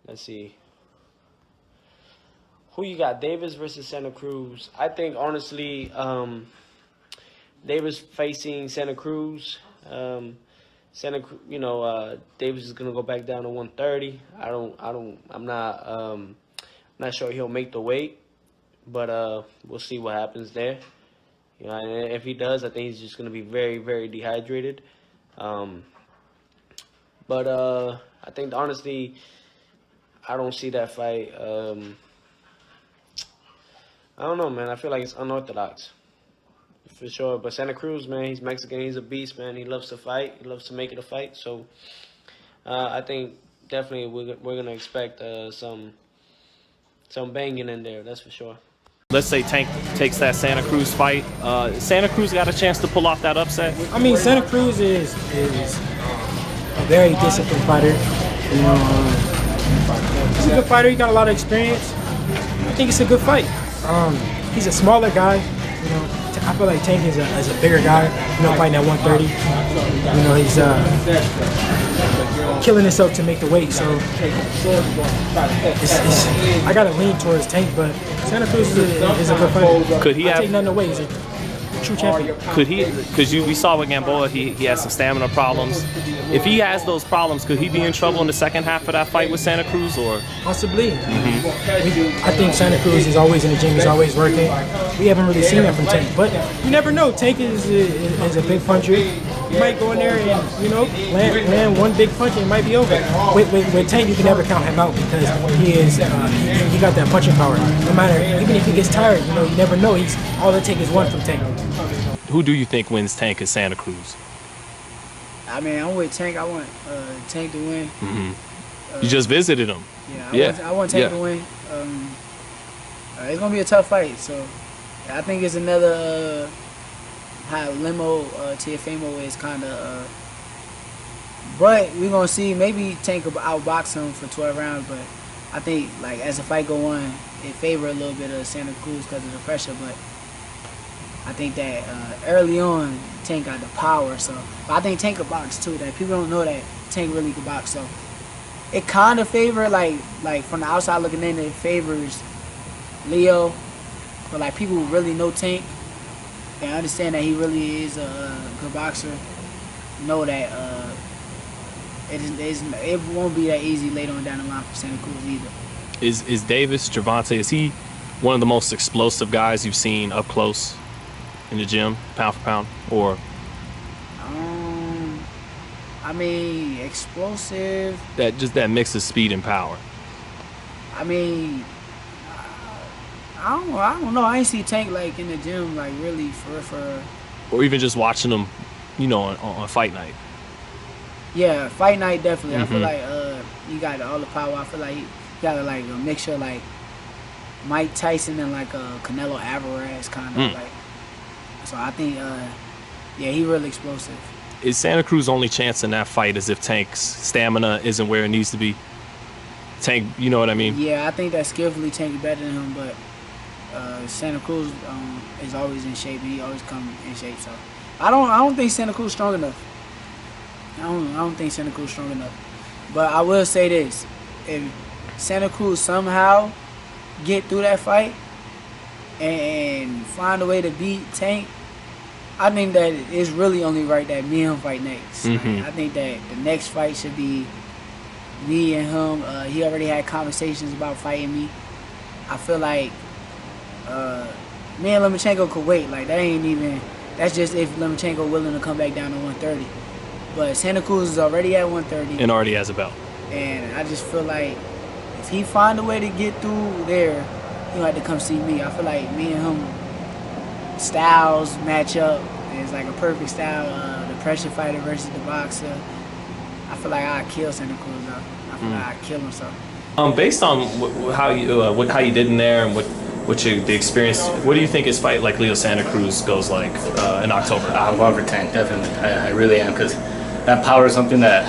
Let's see. Who you got? Davis versus Santa Cruz. I think honestly, Davis facing Santa Cruz. Davis is gonna go back down to 130. I'm not sure he'll make the weight, but we'll see what happens there. You know, and if he does, I think he's just gonna be very, very dehydrated. But I think honestly, I don't see that fight. I don't know, man. I feel like it's unorthodox. For sure. But Santa Cruz, man, he's Mexican. He's a beast, man. He loves to fight. He loves to make it a fight. So I think definitely we're going to expect some banging in there. That's for sure. Let's say Tank takes that Santa Cruz fight. Santa Cruz got a chance to pull off that upset? I mean, Santa Cruz is a very disciplined fighter. You know, he's a good fighter. He got a lot of experience. I think it's a good fight. He's a smaller guy. You know, I feel like Tank is a bigger guy. You know, fighting at 130. You know, he's killing himself to make the weight. So I gotta lean towards Tank, but Santa Cruz is a good fighter. Could he take nothing away. He's a true champion. Could he? Because we saw with Gamboa, he has some stamina problems. If he has those problems, could he be in trouble in the second half of that fight with Santa Cruz, or possibly? I think Santa Cruz is always in the gym. He's always working. We haven't really seen that from Tank, but you never know. Tank is a big puncher. He might go in there and land one big punch and it might be over. With Tank, you can never count him out because he got that punching power. No matter, even if he gets tired, you never know. All it takes is one from Tank. Who do you think wins, Tank or Santa Cruz? I mean, I'm with Tank. I want Tank to win. You just visited him. Yeah, I want Tank to win. It's gonna be a tough fight, so I think it's another how Limo Tiafimo is kind of. But we're gonna see. Maybe Tank will outbox him for 12 rounds, but I think like as the fight go on, it favor a little bit of Santa Cruz because of the pressure, but. I think that early on, Tank got the power. So, but I think Tank could box too. That people don't know that Tank really could box. So, it kind of favors like from the outside looking in, it favors Leo. But like people who really know Tank and understand that he really is a good boxer, know that it won't be that easy later on down the line for Santa Cruz either. Is Davis Gervonta? Is he one of the most explosive guys you've seen up close? In the gym, pound for pound, or? I mean, explosive. That mix of speed and power. I mean, I don't know. I ain't see Tank like in the gym, like really for. Or even just watching him, on fight night. Yeah, fight night definitely. I feel like he got all the power. I feel like he got like a mixture like Mike Tyson and like a Canelo Alvarez kind of like. So I think, he really explosive. Is Santa Cruz's only chance in that fight is if Tank's stamina isn't where it needs to be? Tank, you know what I mean? Yeah, I think that skillfully Tank is better than him, but Santa Cruz is always in shape. And he always come in shape. So I don't think Santa Cruz strong enough. I don't think Santa Cruz strong enough. But I will say this: if Santa Cruz somehow get through that fight and find a way to beat Tank, I think that it's really only right that me and him fight next. Like, I think that the next fight should be me and him. He already had conversations about fighting me. I feel like me and Lomachenko could wait. Like that's just if Lomachenko willing to come back down to 130. But Santa Cruz is already at 130. And already has a belt. And I just feel like if he find a way to get through there, he gonna have to come see me. I feel like me and him styles match up. It's like a perfect style. The pressure fighter versus the boxer. I feel like I'd kill Santa Cruz though. I feel like I'd kill him so. Based on how you did in there and the experience, what do you think his fight like Leo Santa Cruz goes like in October? I'm going for Tank, definitely. I really am, because that power is something that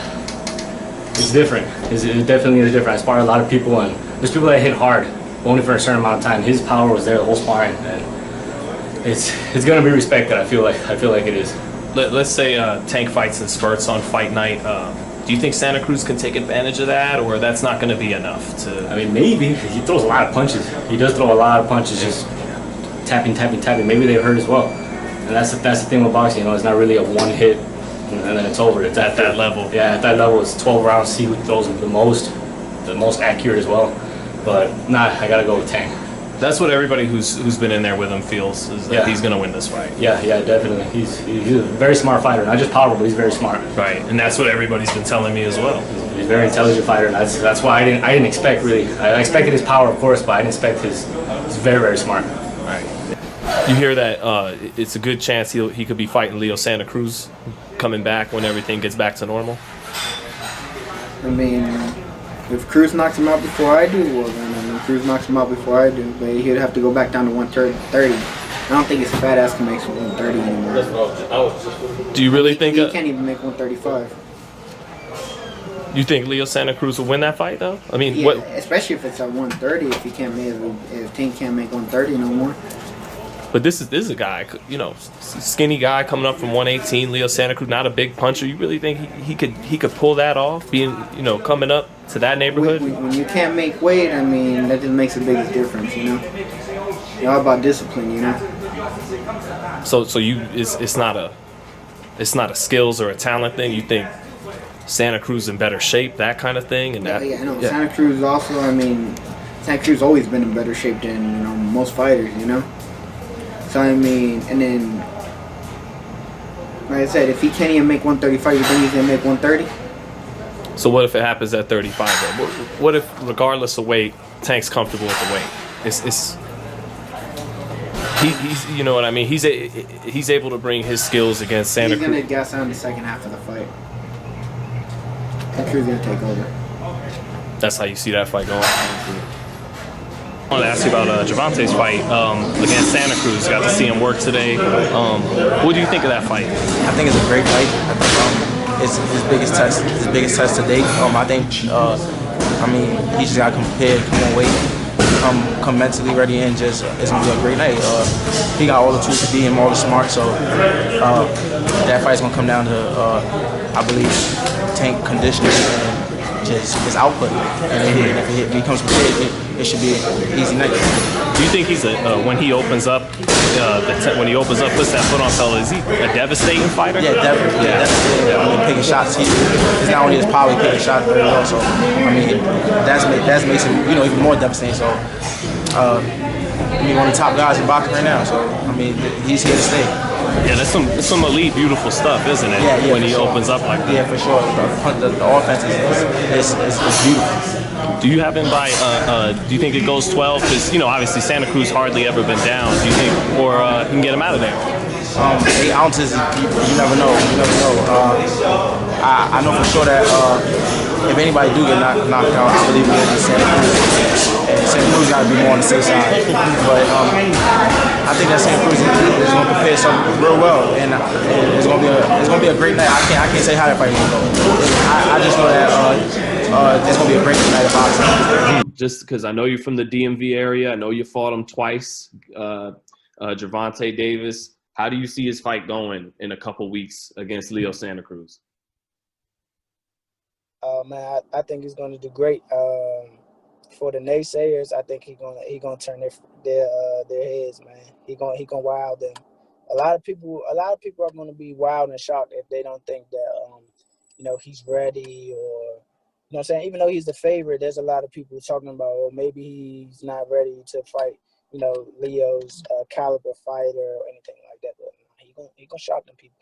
is different. It definitely is different. I sparred a lot of people, and there's people that hit hard, only for a certain amount of time. His power was there the whole sparring, and it's gonna be respected. I feel like it is. Let's say Tank fights in spurts on fight night. Do you think Santa Cruz can take advantage of that, or that's not going to be enough to? I mean, maybe. He throws a lot of punches. He does throw a lot of punches, just tapping. Maybe they hurt as well. And that's the thing with boxing. You know, it's not really a one hit and then it's over. It's at that level. Yeah, at that level, it's 12 rounds. See who throws the most accurate as well. But nah, I gotta go with Tank. That's what everybody who's been in there with him feels, is that he's going to win this fight. Yeah, definitely. He's a very smart fighter. Not just powerful, but he's very smart. Right, and that's what everybody's been telling me as well. He's a very intelligent fighter, and that's why I didn't expect really. I expected his power, of course, but I didn't expect he's very, very smart. Right. You hear that it's a good chance he could be fighting Leo Santa Cruz coming back when everything gets back to normal? I mean, if Cruz knocks him out before I do, well then, Cruz knocks him out before I do, but he'd have to go back down to 130. I don't think his fat ass can make 130 anymore. Do you really think he can't even make 135? You think Leo Santa Cruz will win that fight, though? I mean, yeah, especially if it's at 130. If Tank can't make 130 no more. But this is a guy, you know, skinny guy coming up from 118. Leo Santa Cruz, not a big puncher. You really think he could pull that off, being, you know, coming up to that neighborhood? When you can't make weight, I mean, that just makes the biggest difference, you know. It's all about discipline, you know. So it's not a skills or a talent thing. You think Santa Cruz in better shape, that kind of thing, and I know. Yeah. Santa Cruz also. I mean, Santa Cruz always been in better shape than most fighters, you know. So I mean, and then, like I said, if he can't even make 135, you think he's gonna make 130? So what if it happens at 35? Though? What if, regardless of weight, Tank's comfortable with the weight? He's you know what I mean. He's able to bring his skills against Santa Cruz. He's gonna gas out in the second half of the fight. Santa Cruz gonna take over. That's how you see that fight going. I wanted to ask you about Gervonta's fight against Santa Cruz. Got to see him work today. What do you think of that fight? I think it's a great fight. I think it's his biggest test to date. I think I mean, he just got to come prepared, come on weight, come mentally ready, and just it's gonna be a great night. He got all the tools to beat him, all the smart. So that fight's gonna come down to I believe Tank conditioning and just his output. And if he becomes prepared, it should be an easy night. Do you think he's when he opens up, puts that foot on fella, is he a devastating fighter? Yeah, definitely. Yeah, definitely. I mean, picking shots. He's not only his power, picking shots very well. So I mean, that makes him even more devastating. So I mean, one of the top guys in boxing right now. So I mean, he's here to stay. Yeah, that's some elite, beautiful stuff, isn't it? Yeah, when he opens up like that. Yeah, for sure. The offense is beautiful. Do you have him by? Do you think it goes 12? Because obviously Santa Cruz hardly ever been down. Do you think, or he can get him out of there? 8 ounces. You never know. I know for sure that if anybody do get knocked out, I believe it'll be Santa Cruz. And Santa Cruz got to be more on the safe side. But I think that Santa Cruz is going to prepare himself real well, and it's going to be a great night. I can't say how that fight will go. I just know that it's going to be a great night of boxing. Just because I know you're from the DMV area, I know you fought him twice, Gervonta Davis. How do you see his fight going in a couple weeks against Leo Santa Cruz? Man, I think he's going to do great. For the naysayers, I think he's gonna turn their heads, man. He gonna wow them. A lot of people are gonna be wild and shocked if they don't think that he's ready, or what I'm saying. Even though he's the favorite, there's a lot of people talking about maybe he's not ready to fight Leo's caliber fighter or anything like that. But he gonna shock them people.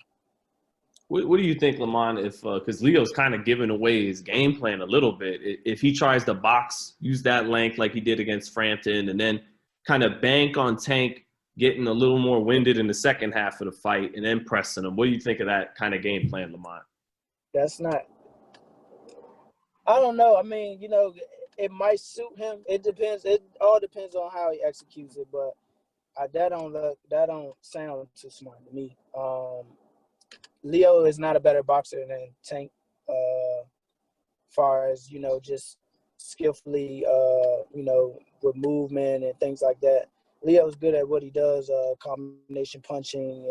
What do you think, Lamont, if because Leo's kind of giving away his game plan a little bit, if he tries to box, use that length like he did against Frampton, and then kind of bank on Tank getting a little more winded in the second half of the fight and then pressing him? What do you think of that kind of game plan, Lamont? That's not – I don't know. I mean, it might suit him. It depends. It all depends on how he executes it, but that don't sound too smart to me. Leo is not a better boxer than Tank, far as, just skillfully, with movement and things like that. Leo's good at what he does, combination punching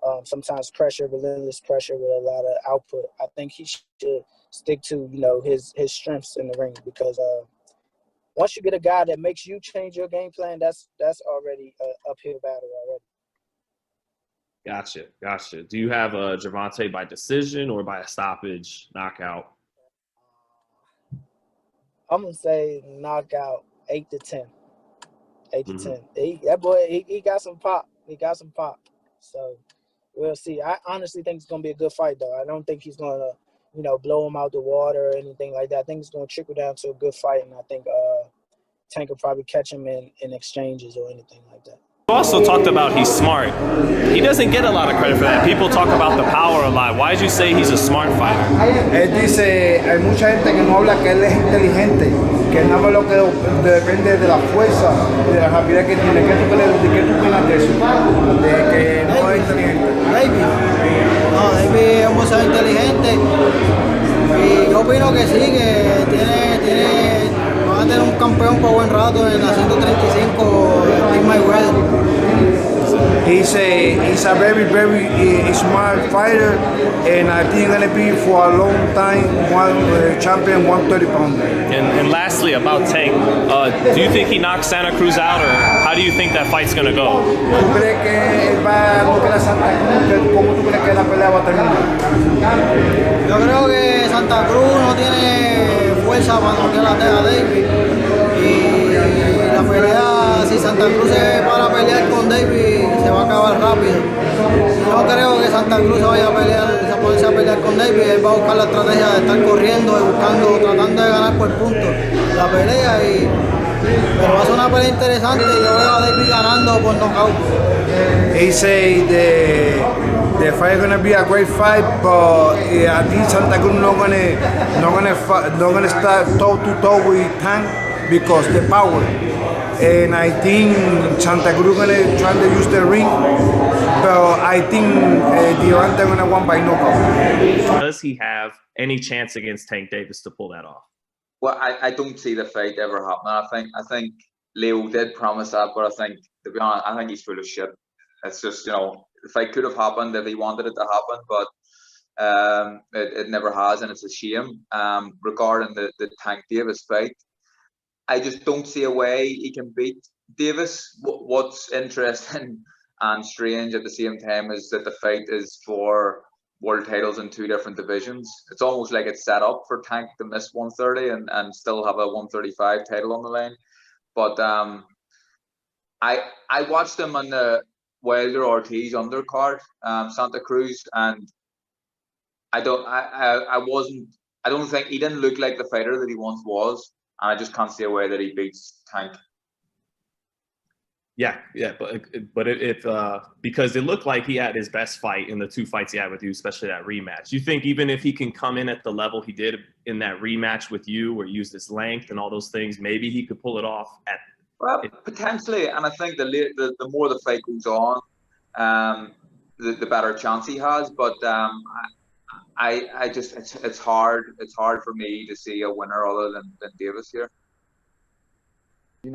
and sometimes pressure, relentless pressure with a lot of output. I think he should stick to, his strengths in the ring, because once you get a guy that makes you change your game plan, that's already an uphill battle already. Gotcha. Do you have Gervonta by decision or by a stoppage knockout? I'm gonna say knockout 8 to 10. 8 to Mm-hmm. 10. That boy, he got some pop. So we'll see. I honestly think it's gonna be a good fight, though. I don't think he's gonna, blow him out the water or anything like that. I think it's gonna trickle down to a good fight, and I think Tank will probably catch him in exchanges or anything like that. You also talked about he's smart. He doesn't get a lot of credit for that. People talk about the power a lot. Why did you say he's a smart fighter? Él dice, hay mucha gente que no habla que él es inteligente, que nada más lo que depende de la fuerza y de la rapidez que tiene. ¿Qué tú opinas de eso? De que no es inteligente. David es un boxeador inteligente y yo opino que sí, que va a tener un campeón por buen rato en la 135 Team Mayweather. He's a very, very smart fighter, and I think gonna be for a long time champion 130 pounder. And lastly, about Tank, do you think he knocks Santa Cruz out, or how do you think that fight's going to go? ¿Tú crees que él va a noquear a Santa Cruz? ¿Cómo tú crees que la pelea va a terminar? Yo creo que Santa Cruz no tiene fuerza para noquear a David, y la pelea, si Santa Cruz se para a pelear con David, se va a acabar rápido. No creo que Santa Cruz se vaya a pelear con David. Él va a buscar la estrategia de estar corriendo y tratando de ganar por puntos la pelea, pero va a ser una pelea interesante. Yo veo a David ganando por nocaut. He say the fight gonna be a great fight, but I think Santa Cruz not gonna start toe to toe with Tank because the power. And I think Santa Cruz gonna try to use the ring, but I think Gervonta gonna win by knockout. Does he have any chance against Tank Davis to pull that off? Well, I don't see the fight ever happening. I think Leo did promise that, but I think, to be honest, I think he's full of shit. It's just, the fight could have happened if he wanted it to happen, but it never has, and it's a shame. Regarding the Tank Davis fight, I just don't see a way he can beat Davis. What's interesting and strange at the same time is that the fight is for world titles in 2 different divisions. It's almost like it's set up for Tank to miss 130 and still have a 135 title on the line. But I watched him on the Wilder Ortiz undercard, Santa Cruz, and I don't think he didn't look like the fighter that he once was. And I just can't see a way that he beats Tank. Yeah, but if because it looked like he had his best fight in the 2 fights he had with you, especially that rematch. You think even if he can come in at the level he did in that rematch with you, where he used his length and all those things, maybe he could pull it off Well, potentially, and I think the more the fight goes on, the better chance he has. But I just it's hard for me to see a winner other than Davis here.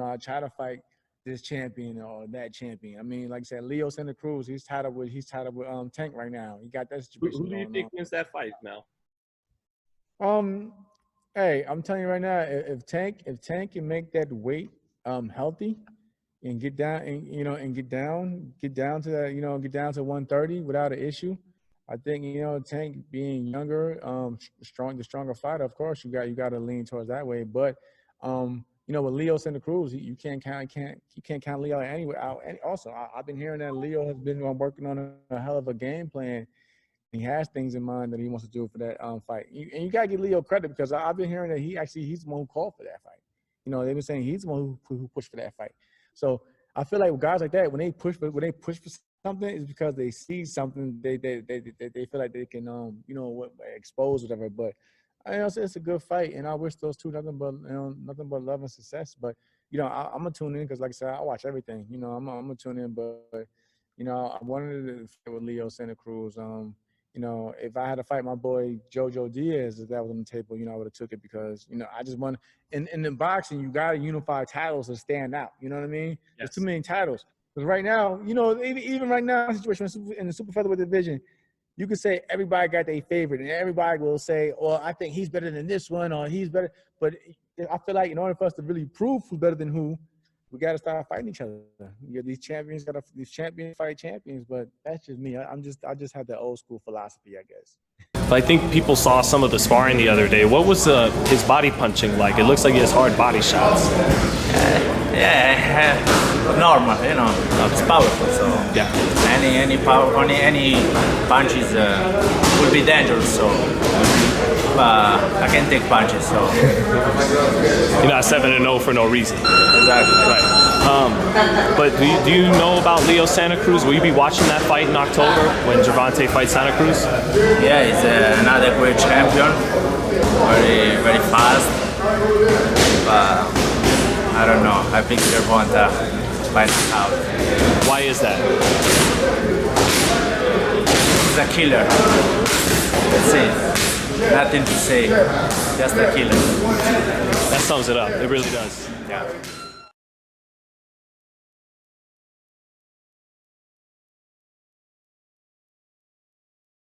I try to fight this champion or that champion. I mean, like I said, Leo Santa Cruz, he's tied up with Tank right now. He got that situation. Who do you think wins that fight now? Hey, I'm telling you right now, if Tank can make that weight healthy and get down and get down to that, get down to 130 without an issue, I think Tank being younger, the stronger fighter, of course you got to lean towards that way. But with Leo Santa Cruz, you can't count Leo out. And also, I've been hearing that Leo has been working on a hell of a game plan. He has things in mind that he wants to do for that fight. And you gotta give Leo credit, because I've been hearing that he's the one who called for that fight. They've been saying he's the one who pushed for that fight. So I feel like with guys like that, when they push for something, it's because they see something they feel like they can expose whatever. But it's a good fight, and I wish those two nothing but love and success. But I'm gonna tune in because, like I said, I watch everything. I'm gonna tune in, but I wanted to fight with Leo Santa Cruz. If I had to fight my boy Jojo Diaz, if that was on the table, I would have took it, because I just want in the boxing, you got to unify titles to stand out. You know what I mean? Yes. There's too many titles. Because right now, even right now, situation in the super featherweight division, you can say everybody got their favorite, and everybody will say, "Well, I think he's better than this one, or he's better." But I feel like in order for us to really prove who's better than who, we got to start fighting each other. These champions these champions fight champions. But that's just me. I just have the old school philosophy, I guess. I think people saw some of the sparring the other day. What was his body punching like? It looks like he has hard body shots. Yeah, normal, you know. It's powerful, so yeah. Any punches would be dangerous. So I can take punches. So you're not 7-0 for no reason. Exactly. Right. But do you know about Leo Santa Cruz? Will you be watching that fight in October when Gervonta fights Santa Cruz? Yeah, he's another great champion. Very fast. But I don't know. I think Gervonta finds out. Why is that? He's a killer. That's it. Nothing to say. Just a killer. That sums it up. It really does. Yeah.